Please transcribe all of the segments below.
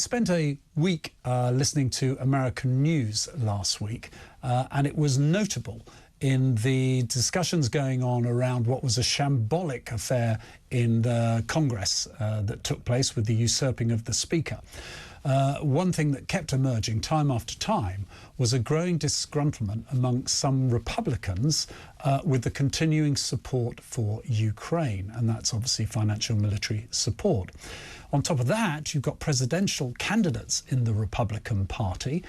spent a week listening to American news last week, and it was notable in the discussions going on around what was a shambolic affair in the Congress that took place with the usurping of the Speaker. One thing that kept emerging time after time was a growing disgruntlement among some Republicans with the continuing support for Ukraine, and that's obviously financial military support. On top of that, you've got presidential candidates in the Republican Party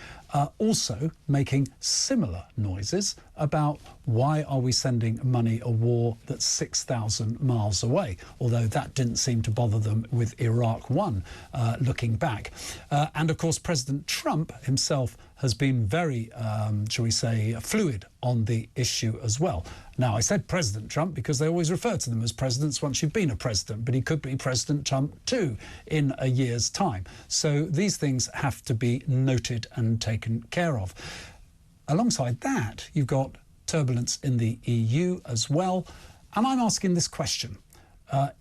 also making similar noises about why are we sending money a war that's 6,000 miles away, although that didn't seem to bother them with Iraq 1 looking back. And of course, President Trump himself has been very, shall we say, fluid on the issue as well. Now, I said President Trump because they always refer to them as presidents once you've been a president, but he could be President Trump too in a year's time. So these things have to be noted and taken care of. Alongside that, you've got turbulence in the EU as well. And I'm asking this question.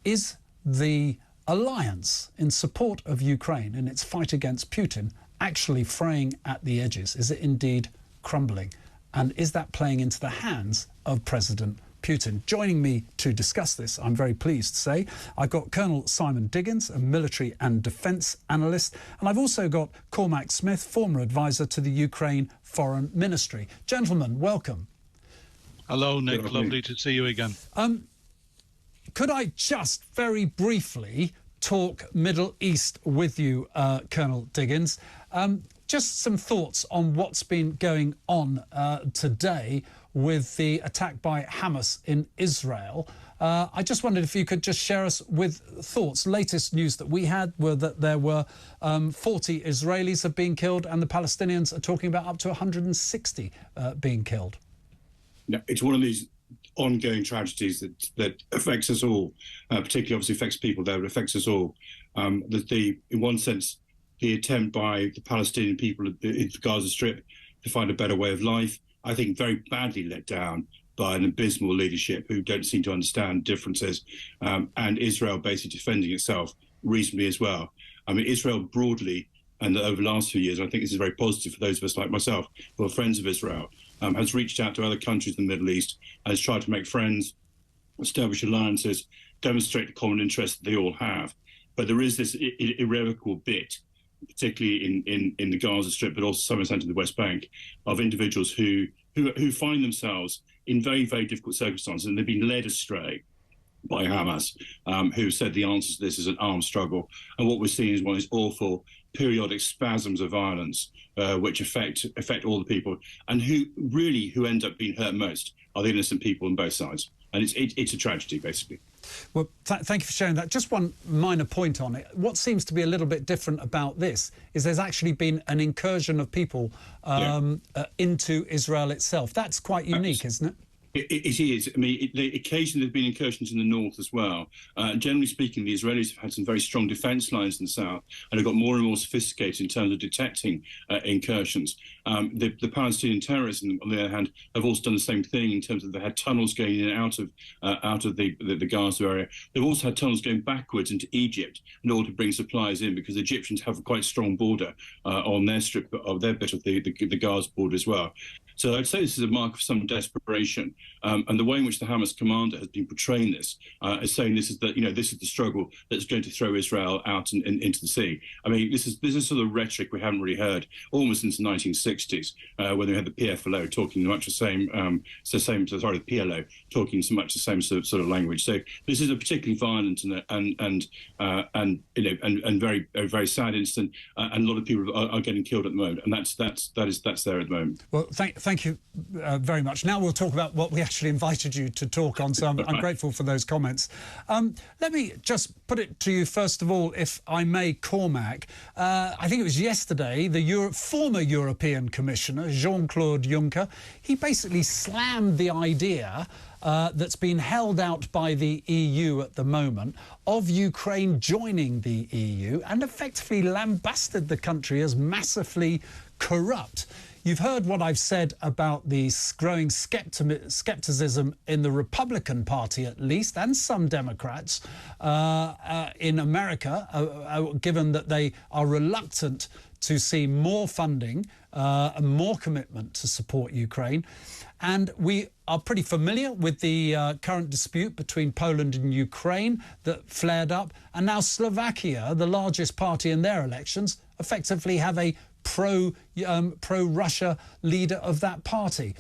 Is the alliance in support of Ukraine in its fight against Putin actually fraying at the edges? Is it indeed crumbling? And is that playing into the hands of President Putin? Joining me to discuss this, I'm very pleased to say, I've got Colonel Simon Diggins, a military and defence analyst, and I've also got Cormac Smith, former advisor to the Ukraine Foreign Ministry. Gentlemen, welcome. Hello, Nick. Lovely to see you again. Could I just very briefly talk Middle East with you, Colonel Diggins? Just some thoughts on what's been going on today with the attack by Hamas in Israel. I just wondered if you could just share us with thoughts. Latest news that we had were that there were 40 Israelis have been killed, and the Palestinians are talking about up to 160 being killed. No, it's one of these ongoing tragedies that affects us all, particularly obviously affects people there, but affects us all. In one sense, the attempt by the Palestinian people in the Gaza Strip to find a better way of life, I think very badly let down by an abysmal leadership who don't seem to understand differences, and Israel basically defending itself reasonably as well. I mean, Israel broadly, and over the last few years, I think this is very positive for those of us like myself who are friends of Israel, has reached out to other countries in the Middle East and has tried to make friends, establish alliances, demonstrate the common interest that they all have. But there is this irrevocable bit, particularly in the Gaza Strip, but also some extent in the West Bank, of individuals who find themselves in very, very difficult circumstances, and they've been led astray by Hamas, who said the answer to this is an armed struggle. And what we're seeing is one of these awful periodic spasms of violence, which affect all the people, and who end up being hurt most are the innocent people on both sides. And it's a tragedy, basically. Well, thank you for sharing that. Just one minor point on it. What seems to be a little bit different about this is there's actually been an incursion of people into Israel itself. That's quite unique, isn't it? It is. I mean, occasionally there have been incursions in the north as well. Generally speaking, the Israelis have had some very strong defence lines in the south and have got more and more sophisticated in terms of detecting incursions. The Palestinian terrorists, on the other hand, have also done the same thing in terms of they had tunnels going in and out of the Gaza area. They've also had tunnels going backwards into Egypt in order to bring supplies in, because the Egyptians have a quite strong border on their strip of their bit of the Gaza border as well. So I'd say this is a mark of some desperation, and the way in which the Hamas commander has been portraying this is saying this is the struggle that's going to throw Israel out into the sea. I mean, this is sort of rhetoric we haven't really heard almost since the 1960s, when they had the PFLO talking much the same, the PLO talking so much the same sort of language. So this is a particularly violent and very very sad incident, and a lot of people are getting killed at the moment, and that's there at the moment. Well, thank you very much. Now we'll talk about what we actually invited you to talk on, so I'm grateful for those comments. Let me just put it to you, first of all, if I may, Cormac. I think it was yesterday, the former European Commissioner, Jean-Claude Juncker, he basically slammed the idea that's been held out by the EU at the moment of Ukraine joining the EU, and effectively lambasted the country as massively corrupt. You've heard what I've said about the growing skepticism in the Republican Party, at least, and some Democrats in America, given that they are reluctant to see more funding and more commitment to support Ukraine. And we are pretty familiar with the current dispute between Poland and Ukraine that flared up. And now Slovakia, the largest party in their elections, effectively have a pro-Russia leader of that party.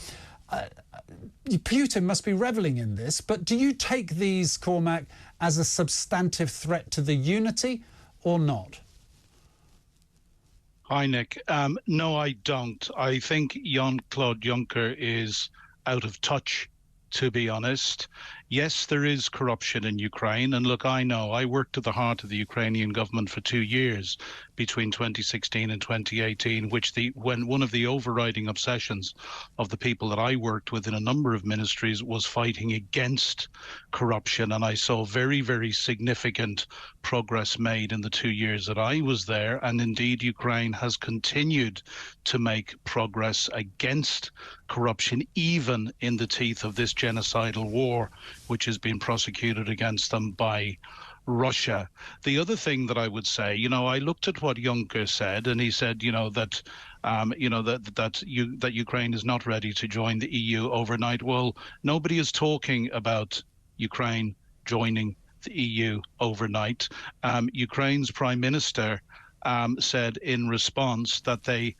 Putin must be reveling in this, but do you take these, Cormac, as a substantive threat to the unity or not? Hi, Nick. No, I don't. I think Jean-Claude Juncker is out of touch, to be honest. Yes, there is corruption in Ukraine. And look, I know I worked at the heart of the Ukrainian government for 2 years between 2016 and 2018, when one of the overriding obsessions of the people that I worked with in a number of ministries was fighting against corruption. And I saw very, very significant progress made in the 2 years that I was there. And indeed, Ukraine has continued to make progress against corruption, even in the teeth of this genocidal war, which has been prosecuted against them by Russia. The other thing that I would say, I looked at what Juncker said, and he said, that Ukraine is not ready to join the EU overnight. Well, nobody is talking about Ukraine joining the EU overnight. Ukraine's prime minister said in response that they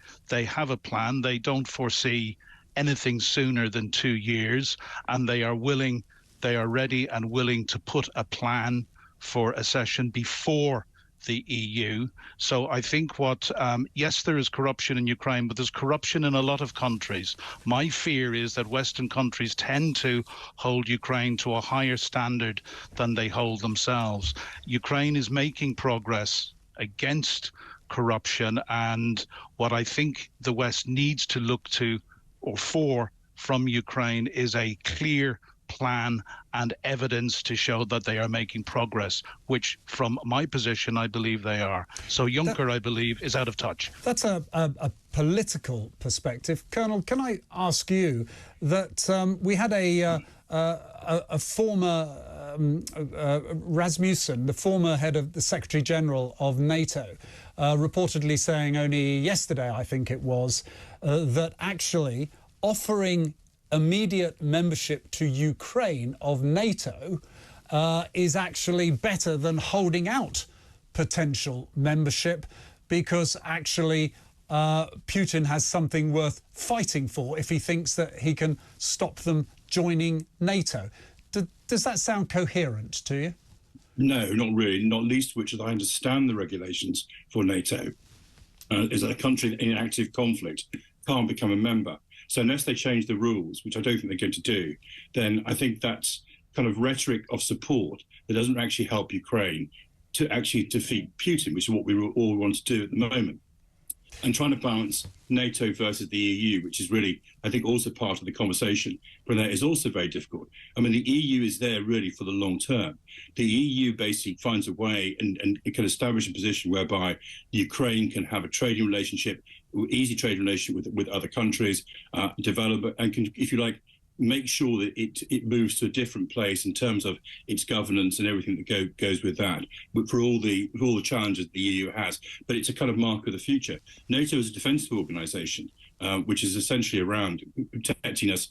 have a plan. They don't foresee anything sooner than 2 years, and they are ready and willing to put a plan for accession before the EU. So I think yes, there is corruption in Ukraine, but there's corruption in a lot of countries. My fear is that Western countries tend to hold Ukraine to a higher standard than they hold themselves. Ukraine is making progress against corruption, and what I think the West needs to look to or for from Ukraine is a clear plan and evidence to show that they are making progress, which from my position, I believe they are. So Juncker, I believe, is out of touch. That's a political perspective. Colonel, can I ask you that we had a former Rasmussen, the former head of the Secretary General of NATO, reportedly saying only yesterday, I think it was, that actually offering immediate membership to Ukraine of NATO is actually better than holding out potential membership, because actually Putin has something worth fighting for if he thinks that he can stop them joining NATO. Does that sound coherent to you? No, not really, not least which, as I understand the regulations for NATO, is that a country in active conflict can't become a member. So unless they change the rules, which I don't think they're going to do, then I think that's kind of rhetoric of support that doesn't actually help Ukraine to actually defeat Putin, which is what we all want to do at the moment. And trying to balance NATO versus the EU, which is really, I think, also part of the conversation, but that is also very difficult. I mean, the EU is there really for the long term. The EU basically finds a way and it can establish a position whereby Ukraine can have a trading relationship, easy trading relationship with other countries, develop and can, if you like, make sure that it moves to a different place in terms of its governance and everything that goes with that, but for all the challenges the EU has. But it's a kind of mark of the future. NATO is a defensive organisation, which is essentially around protecting us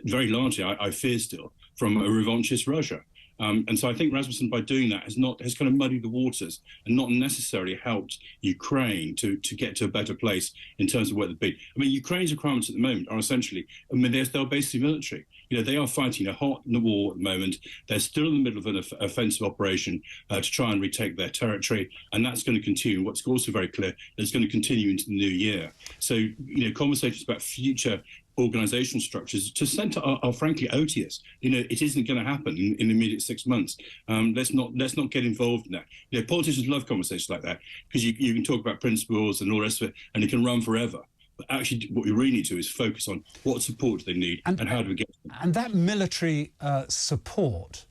very largely, I fear still, from a revanchist Russia. And so I think Rasmussen, by doing that, has kind of muddied the waters and not necessarily helped Ukraine to get to a better place in terms of where they'd be. I mean, Ukraine's requirements at the moment are essentially, I mean, they're basically military. They are fighting a hot war at the moment. They're still in the middle of an offensive operation to try and retake their territory, and that's going to continue. What's also very clear, it's going to continue into the new year. So, conversations about future organizational structures to center are frankly odious. It isn't going to happen in the immediate 6 months. Let's not get involved in that. Politicians love conversations like that because you can talk about principles and all the rest of it, and it can run forever. But actually, what we really need to do is focus on what support they need and how do we get them. And that military support,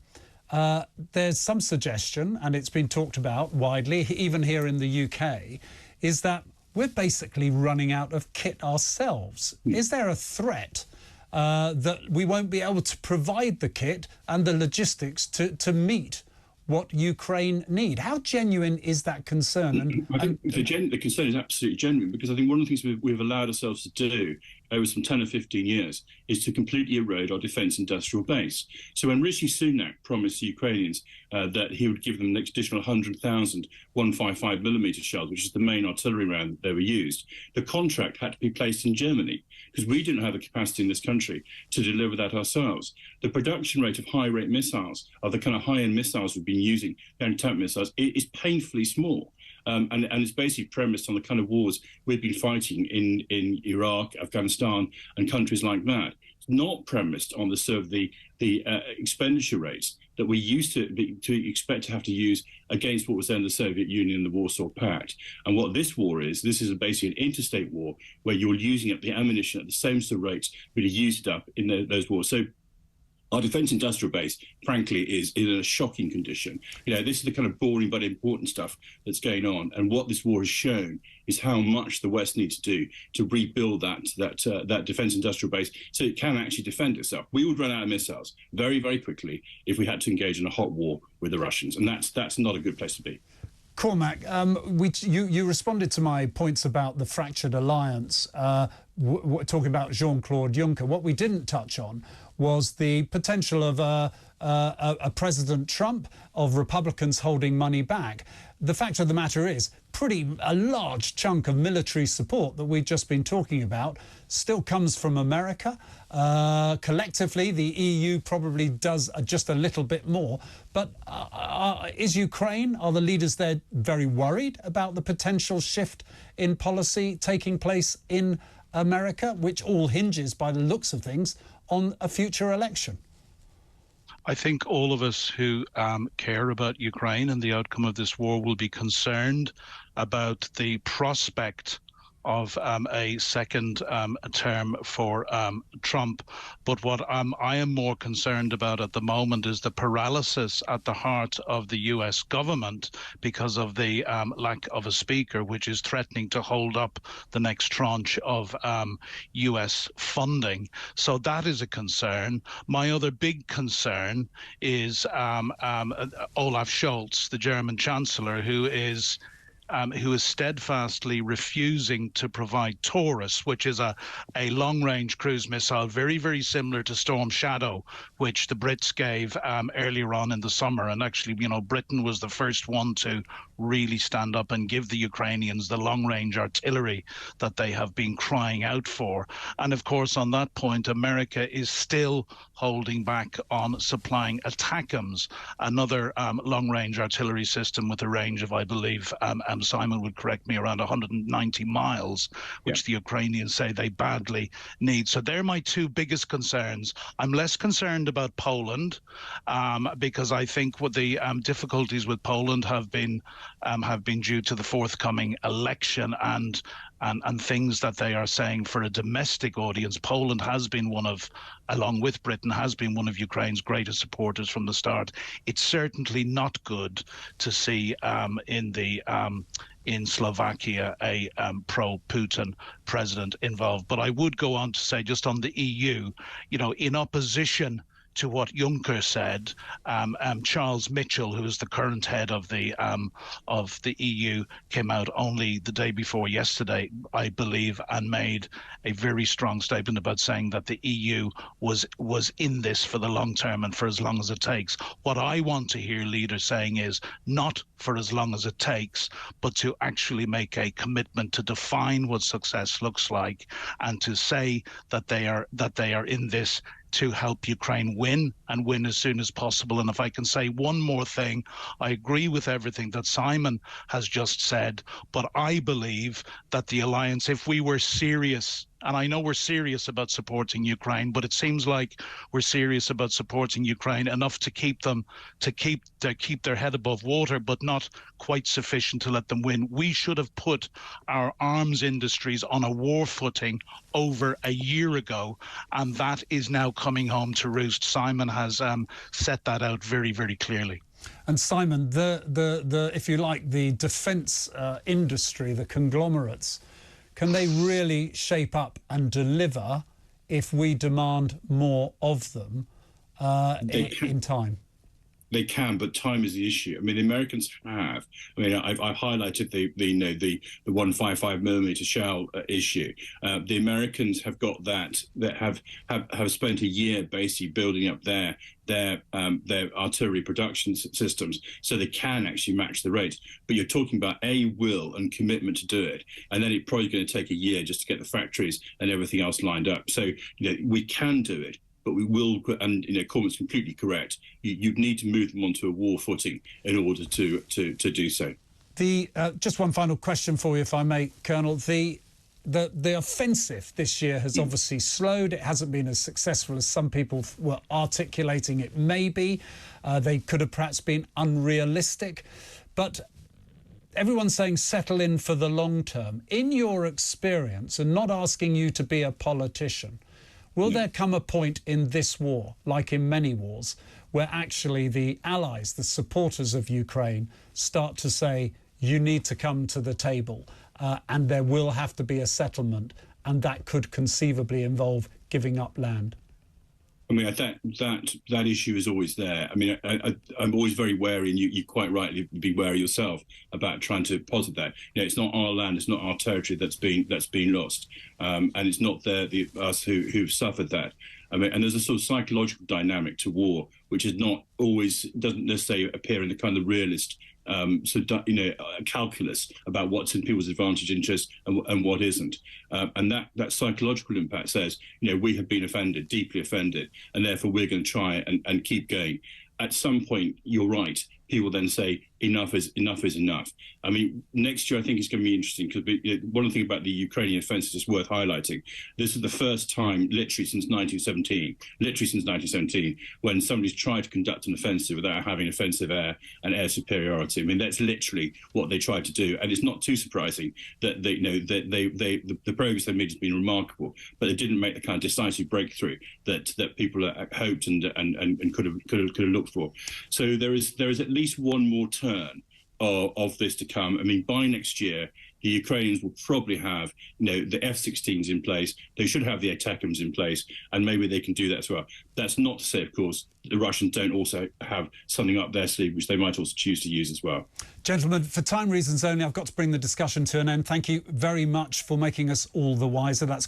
there's some suggestion, and it's been talked about widely, even here in the UK, is that we're basically running out of kit ourselves. Is there a threat that we won't be able to provide the kit and the logistics to meet what Ukraine need? How genuine is that concern? I think the concern is absolutely genuine, because I think one of the things we've allowed ourselves to do over some 10 or 15 years is to completely erode our defence industrial base. So when Rishi Sunak promised the Ukrainians that he would give them an additional 100,000 155mm shells, which is the main artillery round that they were used, the contract had to be placed in Germany, because we didn't have the capacity in this country to deliver that ourselves. The production rate of high-rate missiles, of the kind of high-end missiles we've been using, anti-tank missiles, is painfully small. And it's basically premised on the kind of wars we've been fighting in Iraq, Afghanistan, and countries like that. It's not premised on the expenditure rates that we used to expect to have to use against what was then the Soviet Union and the Warsaw Pact. And what this war is, this is basically an interstate war where you're using up the ammunition at the same sort of rates we used up in those wars. So our defence industrial base, frankly, is in a shocking condition. This is the kind of boring but important stuff that's going on. And what this war has shown is how much the West needs to do to rebuild that defence industrial base so it can actually defend itself. We would run out of missiles very, very quickly if we had to engage in a hot war with the Russians. And that's not a good place to be. Cormac, you responded to my points about the fractured alliance, talking about Jean-Claude Juncker. What we didn't touch on was the potential of a President Trump, of Republicans holding money back. The fact of the matter is, a large chunk of military support that we've just been talking about still comes from America. Collectively, the EU probably does just a little bit more. But is Ukraine, are the leaders there very worried about the potential shift in policy taking place in America, which all hinges, by the looks of things, on a future election? I think all of us who care about Ukraine and the outcome of this war will be concerned about the prospect of a second term for Trump. But what I am more concerned about at the moment is the paralysis at the heart of the US government because of the lack of a speaker, which is threatening to hold up the next tranche of US funding. So that is a concern. My other big concern is Olaf Scholz, the German Chancellor, who is steadfastly refusing to provide Taurus, which is a long-range cruise missile very, very similar to Storm Shadow, which the Brits gave earlier on in the summer. And actually, Britain was the first one to really stand up and give the Ukrainians the long-range artillery that they have been crying out for. And of course, on that point, America is still holding back on supplying ATACMS, another long-range artillery system with a range of, I believe, Simon would correct me, around 190 miles, which the Ukrainians say they badly need. So they're my two biggest concerns. I'm less concerned about Poland because I think what the difficulties with Poland have been due to the forthcoming election and things that they are saying for a domestic audience. Poland has been along with Britain, has been one of Ukraine's greatest supporters from the start. It's certainly not good to see in Slovakia a pro-Putin president involved. But I would go on to say, just on the EU, in opposition to what Juncker said, Charles Mitchell, who is the current head of the EU, came out only the day before yesterday, I believe, and made a very strong statement about saying that the EU was in this for the long term and for as long as it takes. What I want to hear leaders saying is not for as long as it takes, but to actually make a commitment to define what success looks like and to say that they are in this to help Ukraine win and win as soon as possible. And if I can say one more thing, I agree with everything that Simon has just said, but I believe that the alliance, if we were serious, and I know we're serious about supporting Ukraine, but it seems like we're serious about supporting Ukraine enough to keep their head above water, but not quite sufficient to let them win. We should have put our arms industries on a war footing over a year ago, and that is now coming home to roost. Simon has set that out very, very clearly. And Simon, if you like, the defence industry, the conglomerates, can they really shape up and deliver if we demand more of them in time? They can, but time is the issue. I mean, the Americans have. I mean, I've highlighted the 155 millimeter shell issue. The Americans have got that have spent a year basically building up their artillery production systems, so they can actually match the rates. But you're talking about a will and commitment to do it, and then it's probably going to take a year just to get the factories and everything else lined up. So we can do it. But we will, and Cormanc's completely correct. You'd need to move them onto a war footing in order to do so. Just one final question for you, if I may, Colonel. The offensive this year has obviously slowed. It hasn't been as successful as some people were articulating it may be. They could have perhaps been unrealistic. But everyone's saying settle in for the long term. In your experience, and not asking you to be a politician, will there come a point in this war, like in many wars, where actually the allies, the supporters of Ukraine, start to say, you need to come to the table and there will have to be a settlement, and that could conceivably involve giving up land? I mean, that issue is always there. I mean, I'm always very wary, and you quite rightly be wary yourself about trying to posit that. It's not our land, it's not our territory that's been lost, and it's not us who've suffered that. I mean, and there's a sort of psychological dynamic to war, which is not always, doesn't necessarily appear in the kind of realist calculus about what's in people's advantage interests and what isn't. And that psychological impact says, we have been offended, deeply offended, and therefore we're going to try and keep going. At some point, you're right, people then say enough is enough. I mean, next year I think it's going to be interesting, because one thing about the Ukrainian offensive is worth highlighting. This is the first time, literally since 1917, when somebody's tried to conduct an offensive without having offensive air and air superiority. I mean, that's literally what they tried to do, and it's not too surprising that the progress they made has been remarkable, but they didn't make the kind of decisive breakthrough that people hoped and could have looked for. So there is at least one more turn of this to come. I mean, by next year, the Ukrainians will probably have, the F-16s in place. They should have the ATACMS in place, and maybe they can do that as well. That's not to say, of course, the Russians don't also have something up their sleeve which they might also choose to use as well. Gentlemen, for time reasons only, I've got to bring the discussion to an end. Thank you very much for making us all the wiser. That's